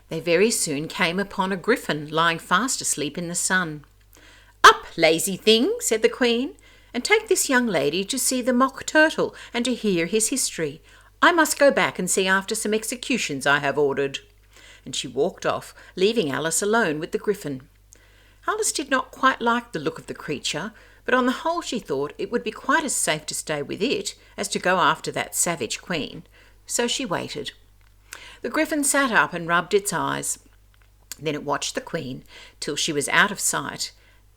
They very soon came upon a Gryphon lying fast asleep in the sun. "Up, lazy thing," said the Queen, "and take this young lady to see the Mock Turtle and to hear his history. I must go back and see after some executions I have ordered." And she walked off, leaving Alice alone with the Gryphon. Alice did not quite like the look of the creature, but on the whole she thought it would be quite as safe to stay with it as to go after that savage Queen. So she waited. The Gryphon sat up and rubbed its eyes. Then it watched the Queen till she was out of sight.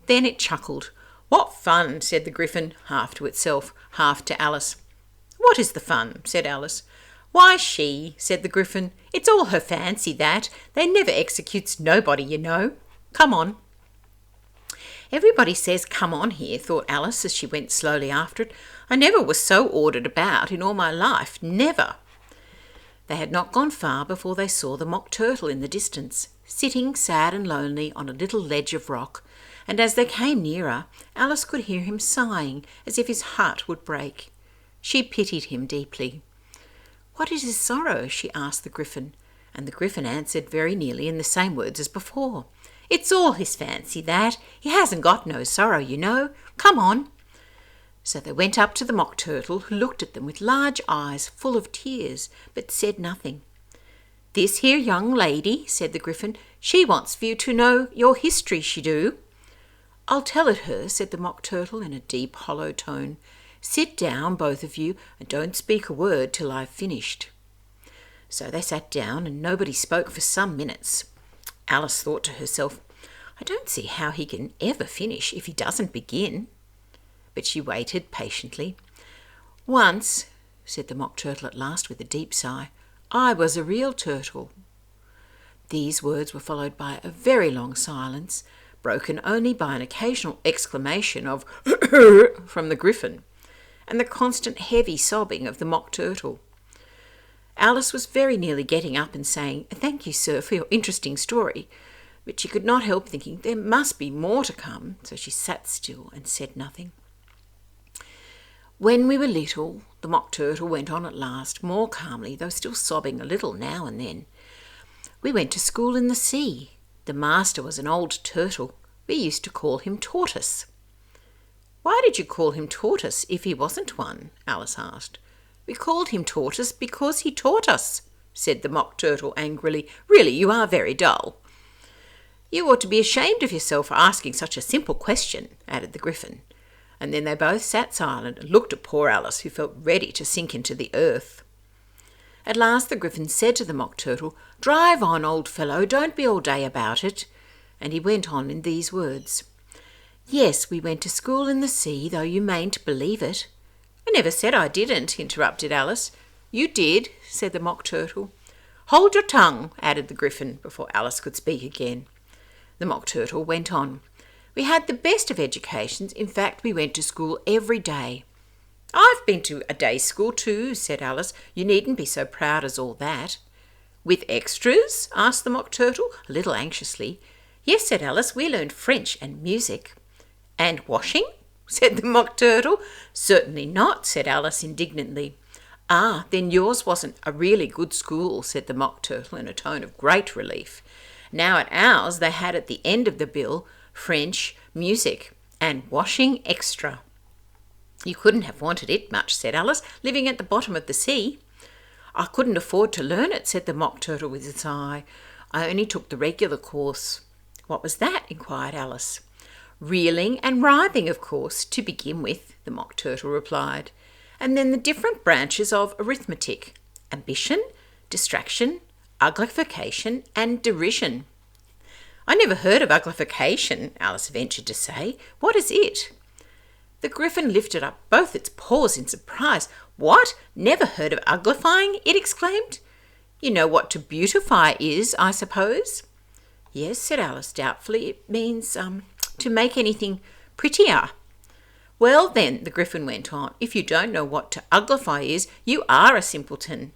Then it chuckled. "What fun," said the Gryphon, half to itself, half to Alice. "What is the fun?" said Alice. "Why, she," said the Gryphon. "It's all her fancy, that. They never executes nobody, you know. Come on." "Everybody says come on here," thought Alice as she went slowly after it. "I never was so ordered about in all my life, never." They had not gone far before they saw the Mock Turtle in the distance, sitting sad and lonely on a little ledge of rock, and as they came nearer, Alice could hear him sighing as if his heart would break. She pitied him deeply. "What is his sorrow?" she asked the Gryphon, and the Gryphon answered very nearly in the same words as before. "It's all his fancy, that. He hasn't got no sorrow, you know. Come on." So they went up to the Mock Turtle, who looked at them with large eyes full of tears, but said nothing. "This here young lady," said the Gryphon, "she wants for you to know your history, she do." "I'll tell it her," said the Mock Turtle in a deep, hollow tone. "Sit down, both of you, and don't speak a word till I've finished." So they sat down, and nobody spoke for some minutes. Alice thought to herself, "I don't see how he can ever finish if he doesn't begin." But she waited patiently. "Once," said the Mock Turtle at last with a deep sigh, "I was a real turtle." These words were followed by a very long silence, broken only by an occasional exclamation of from the Gryphon, and the constant heavy sobbing of the Mock Turtle. Alice was very nearly getting up and saying, "Thank you, sir, for your interesting story," but she could not help thinking there must be more to come, so she sat still and said nothing. "When we were little," the Mock Turtle went on at last, more calmly, though still sobbing a little now and then, "we went to school in the sea. The master was an old turtle. We used to call him Tortoise." "Why did you call him Tortoise if he wasn't one?" Alice asked. "We called him Tortoise because he taught us," said the Mock Turtle angrily. "Really, you are very dull." "You ought to be ashamed of yourself for asking such a simple question," added the Gryphon. And then they both sat silent and looked at poor Alice, who felt ready to sink into the earth. At last the Gryphon said to the Mock Turtle, "Drive on, old fellow, don't be all day about it." And he went on in these words. "Yes, we went to school in the sea, though you mayn't believe it." "I never said I didn't," interrupted Alice. "You did," said the Mock Turtle. "Hold your tongue," added the Gryphon, before Alice could speak again. The Mock Turtle went on. "We had the best of educations. In fact, we went to school every day." "I've been to a day school too," said Alice. "You needn't be so proud as all that." "With extras?" asked the Mock Turtle, a little anxiously. "Yes," said Alice, "we learned French and music." "And washing?" said the Mock Turtle. "Certainly not," said Alice indignantly. "Ah, then yours wasn't a really good school," said the Mock Turtle in a tone of great relief. "Now at ours they had at the end of the bill French, music, and washing extra." "You couldn't have wanted it much," said Alice, "living at the bottom of the sea." "I couldn't afford to learn it," said the Mock Turtle with a sigh. "I only took the regular course." "What was that?" inquired Alice. "Reeling and rhyming, of course, to begin with," the Mock Turtle replied. "And then the different branches of arithmetic: ambition, distraction, uglification, and derision." "I never heard of uglification," Alice ventured to say. "What is it?" The Gryphon lifted up both its paws in surprise. "What? Never heard of uglifying?" it exclaimed. "You know what to beautify is, I suppose?" "Yes," said Alice doubtfully. "It means to make anything prettier." "Well then," the Gryphon went on, "if you don't know what to uglify is, you are a simpleton."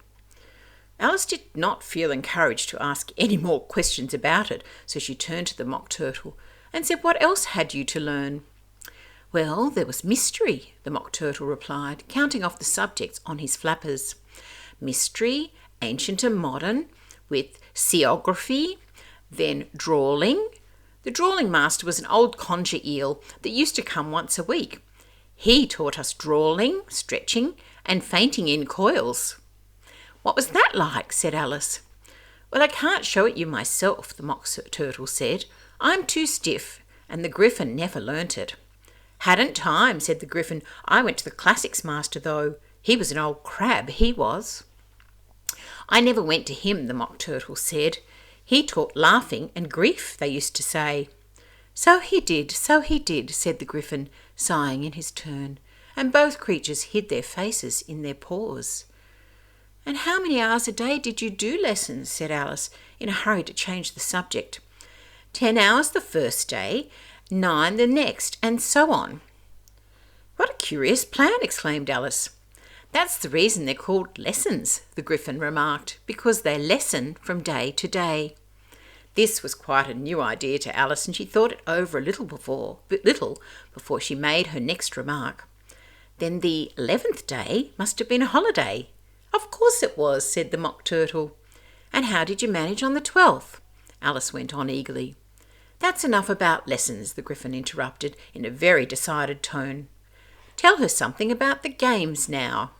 Alice did not feel encouraged to ask any more questions about it, so she turned to the Mock Turtle and said, "What else had you to learn?" "Well, there was mystery," the Mock Turtle replied, counting off the subjects on his flappers. "Mystery, ancient and modern, with seography, then drawling. The drawling master was an old conger eel that used to come once a week. He taught us drawling, stretching, and fainting in coils. What was that like? Said Alice. Well, I can't show it you myself, the Mock Turtle said. I'm too stiff, and the Gryphon never learnt it. Hadn't time, said the Gryphon. I went to the classics master, though. He was an old crab, he was. I never went to him, the Mock Turtle said. He taught laughing and grief, they used to say. So he did, said the Gryphon, sighing in his turn, and both creatures hid their faces in their paws. And how many hours a day did you do lessons? Said Alice, in a hurry to change the subject. 10 hours the first day, 9 the next, and so on. What a curious plan, exclaimed Alice. That's the reason they're called lessons, the Gryphon remarked, because they lessen from day to day. This was quite a new idea to Alice, and she thought it over a little before she made her next remark. Then the 11th day must have been a holiday. Of course it was, said the Mock Turtle. And how did you manage on the 12th? Alice went on eagerly. That's enough about lessons, the Gryphon interrupted in a very decided tone. Tell her something about the games now.